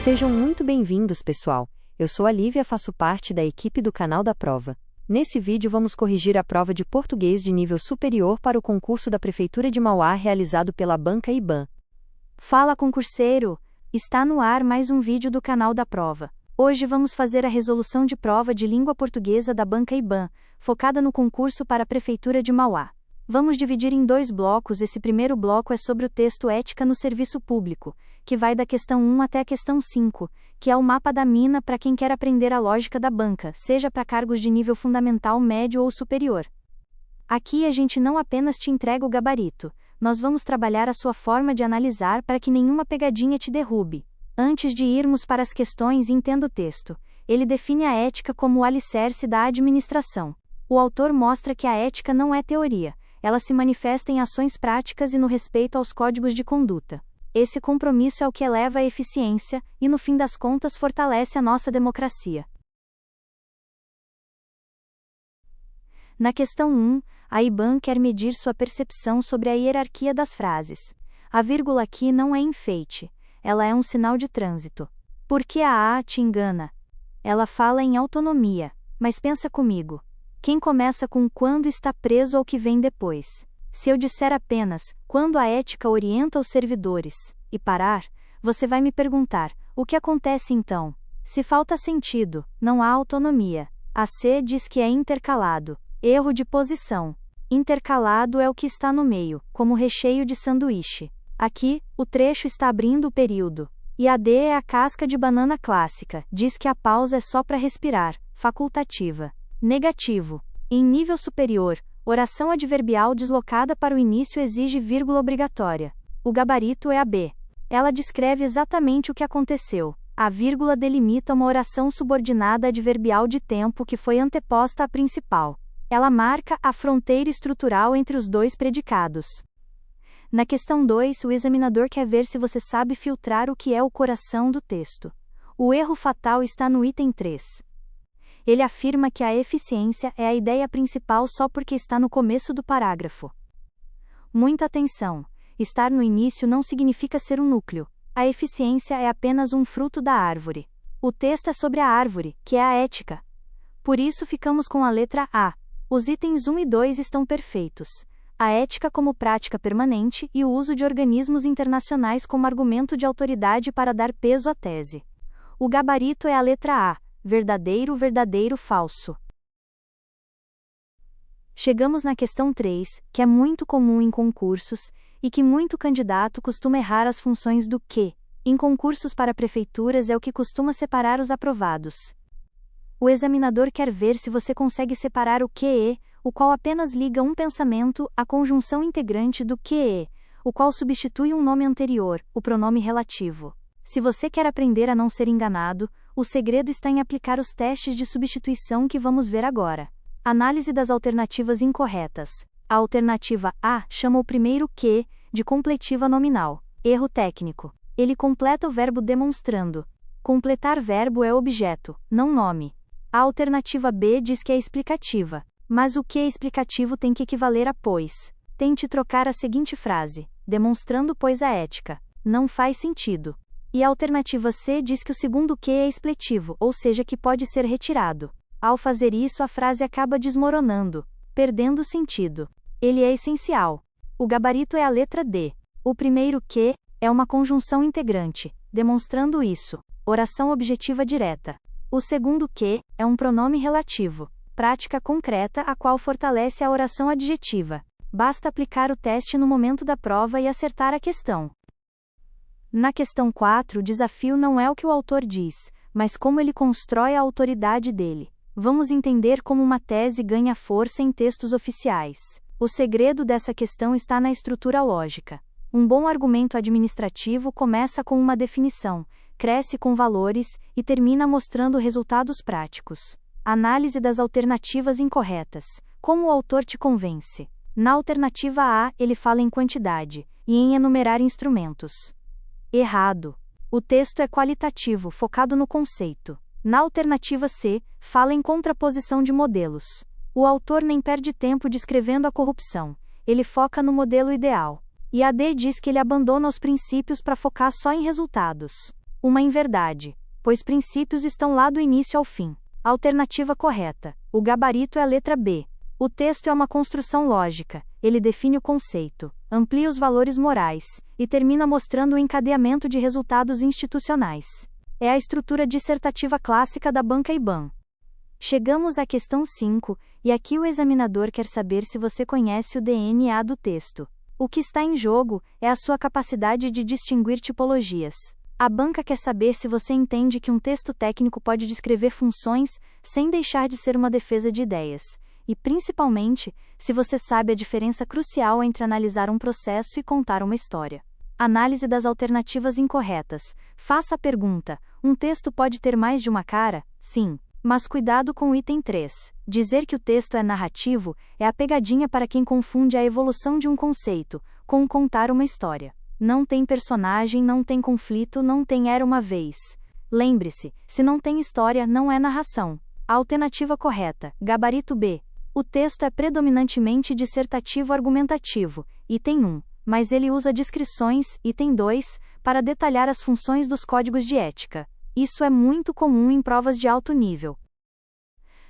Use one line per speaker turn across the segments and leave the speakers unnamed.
Sejam muito bem-vindos, pessoal. Eu sou a Lívia e faço parte da equipe do canal da Prova. Nesse vídeo vamos corrigir a prova de português de nível superior para o concurso da Prefeitura de Mauá realizado pela Banca IBAN.
Fala, concurseiro! Está no ar mais um vídeo do canal da Prova. Hoje vamos fazer a resolução de prova de língua portuguesa da Banca IBAN, focada no concurso para a Prefeitura de Mauá. Vamos dividir em dois blocos. Esse primeiro bloco é sobre o texto Ética no Serviço Público, que vai da questão 1 até a questão 5, que é o mapa da mina para quem quer aprender a lógica da banca, seja para cargos de nível fundamental, médio ou superior. Aqui a gente não apenas te entrega o gabarito, nós vamos trabalhar a sua forma de analisar para que nenhuma pegadinha te derrube. Antes de irmos para as questões, entenda o texto. Ele define a ética como o alicerce da administração. O autor mostra que a ética não é teoria, ela se manifesta em ações práticas e no respeito aos códigos de conduta. Esse compromisso é o que eleva a eficiência e, no fim das contas, fortalece a nossa democracia. Na questão 1, a IBAN quer medir sua percepção sobre a hierarquia das frases. A vírgula aqui não é enfeite, ela é um sinal de trânsito. Por que a te engana? Ela fala em autonomia, mas pensa comigo. Quem começa com quando está preso ou que vem depois? Se eu disser apenas, quando a ética orienta os servidores, e parar, você vai me perguntar, o que acontece então? Se falta sentido, não há autonomia. A C diz que é intercalado. Erro de posição. Intercalado é o que está no meio, como recheio de sanduíche. Aqui, o trecho está abrindo o período. E a D é a casca de banana clássica, diz que a pausa é só para respirar, facultativa. Negativo. Em nível superior, oração adverbial deslocada para o início exige vírgula obrigatória. O gabarito é a B. Ela descreve exatamente o que aconteceu. A vírgula delimita uma oração subordinada adverbial de tempo que foi anteposta à principal. Ela marca a fronteira estrutural entre os dois predicados. Na questão 2, o examinador quer ver se você sabe filtrar o que é o coração do texto. O erro fatal está no item 3. Ele afirma que a eficiência é a ideia principal só porque está no começo do parágrafo. Muita atenção! Estar no início não significa ser um núcleo. A eficiência é apenas um fruto da árvore. O texto é sobre a árvore, que é a ética. Por isso ficamos com a letra A. Os itens 1 e 2 estão perfeitos. A ética como prática permanente e o uso de organismos internacionais como argumento de autoridade para dar peso à tese. O gabarito é a letra A. Verdadeiro, verdadeiro, falso. Chegamos na questão 3, que é muito comum em concursos, e que muito candidato costuma errar as funções do que. Em concursos para prefeituras é o que costuma separar os aprovados. O examinador quer ver se você consegue separar o que, o qual apenas liga um pensamento, à conjunção integrante do que, o qual substitui um nome anterior, o pronome relativo. Se você quer aprender a não ser enganado, o segredo está em aplicar os testes de substituição que vamos ver agora. Análise das alternativas incorretas. A alternativa A chama o primeiro que de completiva nominal. Erro técnico. Ele completa o verbo demonstrando. Completar verbo é objeto, não nome. A alternativa B diz que é explicativa. Mas o que é explicativo tem que equivaler a pois. Tente trocar a seguinte frase. Demonstrando pois a ética. Não faz sentido. E a alternativa C diz que o segundo que é expletivo, ou seja que pode ser retirado. Ao fazer isso a frase acaba desmoronando, perdendo sentido. Ele é essencial. O gabarito é a letra D. O primeiro que é uma conjunção integrante, demonstrando isso. Oração objetiva direta. O segundo que é um pronome relativo, prática concreta a qual fortalece a oração adjetiva. Basta aplicar o teste no momento da prova e acertar a questão. Na questão 4, o desafio não é o que o autor diz, mas como ele constrói a autoridade dele. Vamos entender como uma tese ganha força em textos oficiais. O segredo dessa questão está na estrutura lógica. Um bom argumento administrativo começa com uma definição, cresce com valores e termina mostrando resultados práticos. Análise das alternativas incorretas. Como o autor te convence? Na alternativa A, ele fala em quantidade e em enumerar instrumentos. Errado. O texto é qualitativo, focado no conceito. Na alternativa C, fala em contraposição de modelos. O autor nem perde tempo descrevendo a corrupção. Ele foca no modelo ideal. E a D diz que ele abandona os princípios para focar só em resultados. Uma inverdade, pois princípios estão lá do início ao fim. Alternativa correta. O gabarito é a letra B. O texto é uma construção lógica, ele define o conceito, amplia os valores morais, e termina mostrando o encadeamento de resultados institucionais. É a estrutura dissertativa clássica da banca IBAN. Chegamos à questão 5, e aqui o examinador quer saber se você conhece o DNA do texto. O que está em jogo é a sua capacidade de distinguir tipologias. A banca quer saber se você entende que um texto técnico pode descrever funções sem deixar de ser uma defesa de ideias. E, principalmente, se você sabe a diferença crucial entre analisar um processo e contar uma história. Análise das alternativas incorretas. Faça a pergunta: um texto pode ter mais de uma cara? Sim. Mas cuidado com o item 3. Dizer que o texto é narrativo é a pegadinha para quem confunde a evolução de um conceito com contar uma história. Não tem personagem, não tem conflito, não tem era uma vez. Lembre-se, se não tem história, não é narração. A alternativa correta. Gabarito B. O texto é predominantemente dissertativo-argumentativo, item 1, mas ele usa descrições, item 2, para detalhar as funções dos códigos de ética. Isso é muito comum em provas de alto nível.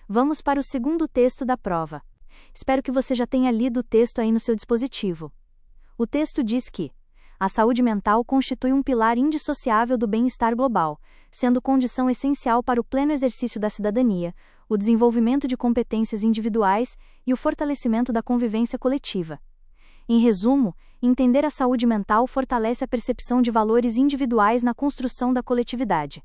Vamos para o segundo texto da prova. Espero que você já tenha lido o texto aí no seu dispositivo. O texto diz que a saúde mental constitui um pilar indissociável do bem-estar global, sendo condição essencial para o pleno exercício da cidadania, o desenvolvimento de competências individuais e o fortalecimento da convivência coletiva. Em resumo, entender a saúde mental fortalece a percepção de valores individuais na construção da coletividade.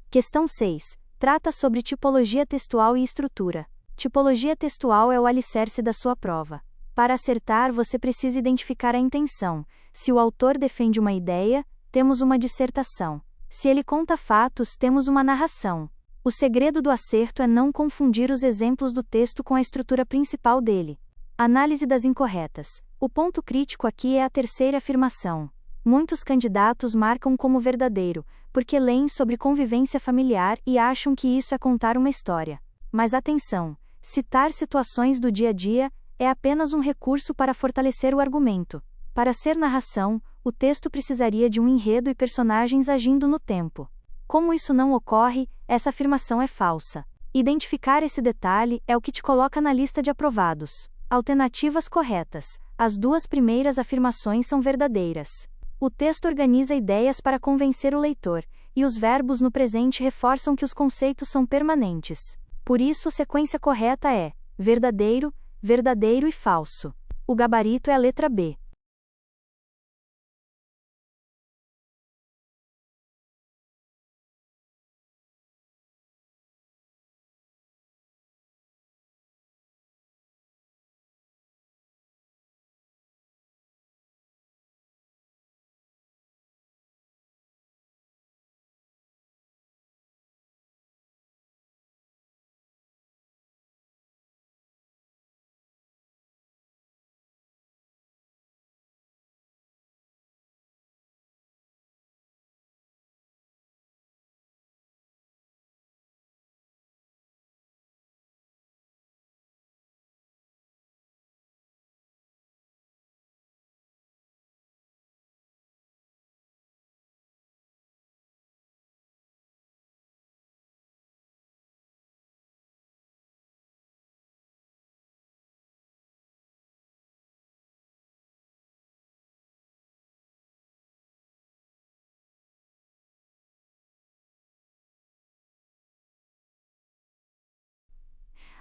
Questão 6. Trata sobre tipologia textual e estrutura. Tipologia textual é o alicerce da sua prova. Para acertar, você precisa identificar a intenção. Se o autor defende uma ideia, temos uma dissertação. Se ele conta fatos, temos uma narração. O segredo do acerto é não confundir os exemplos do texto com a estrutura principal dele. Análise das incorretas. O ponto crítico aqui é a terceira afirmação. Muitos candidatos marcam como verdadeiro, porque leem sobre convivência familiar e acham que isso é contar uma história. Mas atenção, citar situações do dia a dia é apenas um recurso para fortalecer o argumento. Para ser narração, o texto precisaria de um enredo e personagens agindo no tempo. Como isso não ocorre, essa afirmação é falsa. Identificar esse detalhe é o que te coloca na lista de aprovados. Alternativas corretas. As duas primeiras afirmações são verdadeiras. O texto organiza ideias para convencer o leitor, e os verbos no presente reforçam que os conceitos são permanentes. Por isso, a sequência correta é verdadeiro, verdadeiro e falso. O gabarito é a letra B.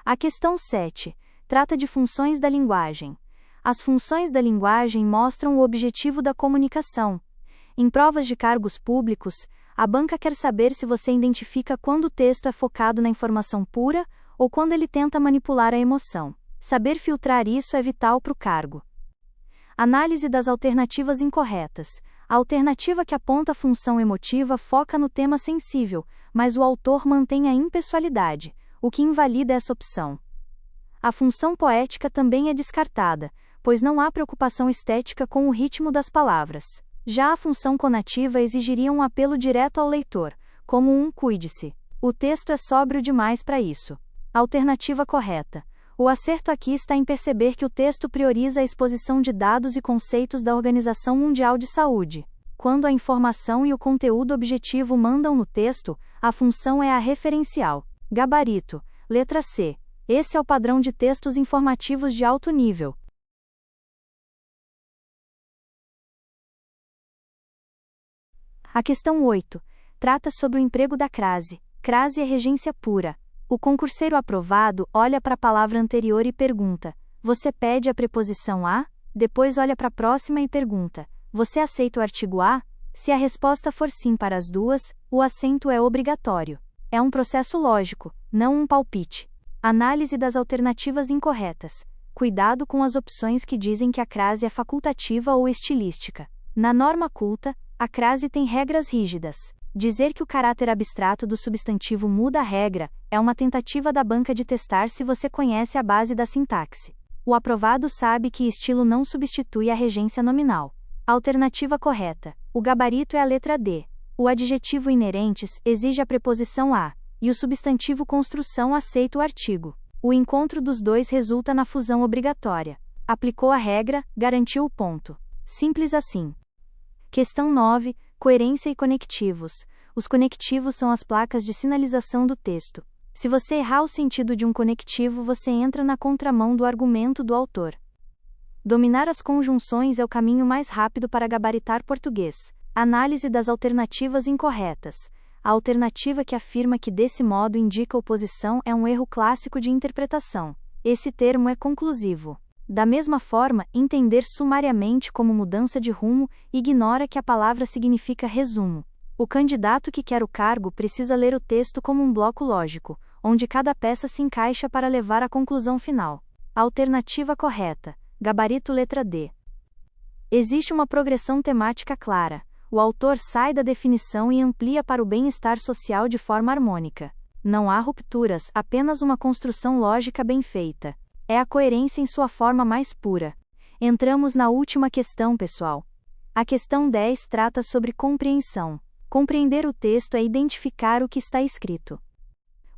A questão 7. Trata de funções da linguagem. As funções da linguagem mostram o objetivo da comunicação. Em provas de cargos públicos, a banca quer saber se você identifica quando o texto é focado na informação pura ou quando ele tenta manipular a emoção. Saber filtrar isso é vital para o cargo. Análise das alternativas incorretas. A alternativa que aponta a função emotiva foca no tema sensível, mas o autor mantém a impessoalidade, o que invalida essa opção. A função poética também é descartada, pois não há preocupação estética com o ritmo das palavras. Já a função conativa exigiria um apelo direto ao leitor, como um cuide-se. O texto é sóbrio demais para isso. Alternativa correta. O acerto aqui está em perceber que o texto prioriza a exposição de dados e conceitos da Organização Mundial de Saúde. quando a informação e o conteúdo objetivo mandam no texto, a função é a referencial. Gabarito. Letra C. Esse é o padrão de textos informativos de alto nível. A questão 8. Trata sobre o emprego da crase. Crase é regência pura. O concurseiro aprovado olha para a palavra anterior e pergunta: você pede a preposição a? Depois olha para a próxima e pergunta: você aceita o artigo a? Se a resposta for sim para as duas, o acento é obrigatório. É um processo lógico, não um palpite. Análise das alternativas incorretas. Cuidado com as opções que dizem que a crase é facultativa ou estilística. Na norma culta, a crase tem regras rígidas. Dizer que o caráter abstrato do substantivo muda a regra é uma tentativa da banca de testar se você conhece a base da sintaxe. O aprovado sabe que estilo não substitui a regência nominal. Alternativa correta. O gabarito é a letra D. O adjetivo inerentes exige a preposição a, e o substantivo construção aceita o artigo. O encontro dos dois resulta na fusão obrigatória. Aplicou a regra, garantiu o ponto. Simples assim. Questão 9. Coerência e conectivos. Os conectivos são as placas de sinalização do texto. Se você errar o sentido de um conectivo, você entra na contramão do argumento do autor. Dominar as conjunções é o caminho mais rápido para gabaritar português. Análise das alternativas incorretas. A alternativa que afirma que desse modo indica oposição é um erro clássico de interpretação. Esse termo é conclusivo. Da mesma forma, entender sumariamente como mudança de rumo ignora que a palavra significa resumo. O candidato que quer o cargo precisa ler o texto como um bloco lógico, onde cada peça se encaixa para levar à conclusão final. Alternativa correta. Gabarito letra D. Existe uma progressão temática clara. O autor sai da definição e amplia para o bem-estar social de forma harmônica. Não há rupturas, apenas uma construção lógica bem feita. É a coerência em sua forma mais pura. Entramos na última questão, pessoal. A questão 10 trata sobre compreensão. Compreender o texto é identificar o que está escrito.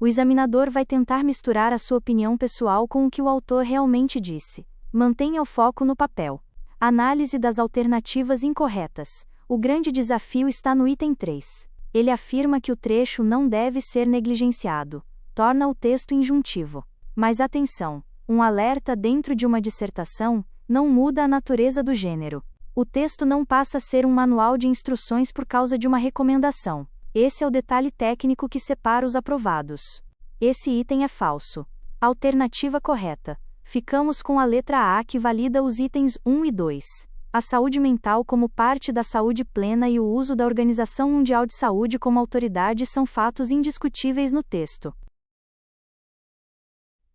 O examinador vai tentar misturar a sua opinião pessoal com o que o autor realmente disse. Mantenha o foco no papel. Análise das alternativas incorretas. O grande desafio está no item 3. Ele afirma que o trecho não deve ser negligenciado. Torna o texto injuntivo. Mas atenção! Um alerta dentro de uma dissertação não muda a natureza do gênero. O texto não passa a ser um manual de instruções por causa de uma recomendação. Esse é o detalhe técnico que separa os aprovados. Esse item é falso. Alternativa correta. Ficamos com a letra A que valida os itens 1 e 2. A saúde mental como parte da saúde plena e o uso da Organização Mundial de Saúde como autoridade são fatos indiscutíveis no texto.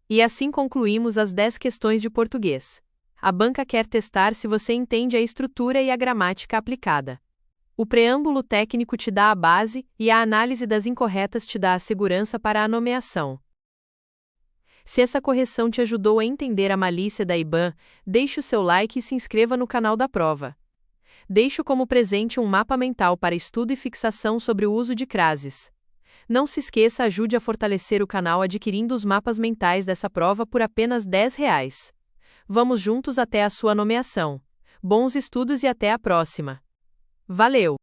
E assim concluímos as 10 questões de português. A banca quer testar se você entende a estrutura e a gramática aplicada. O preâmbulo técnico te dá a base e a análise das incorretas te dá a segurança para a nomeação. Se essa correção te ajudou a entender a malícia da IBAN, deixe o seu like e se inscreva no canal da prova. Deixo como presente um mapa mental para estudo e fixação sobre o uso de crases. Não se esqueça, ajude a fortalecer o canal adquirindo os mapas mentais dessa prova por apenas R$10. Vamos juntos até a sua nomeação. Bons estudos e até a próxima. Valeu!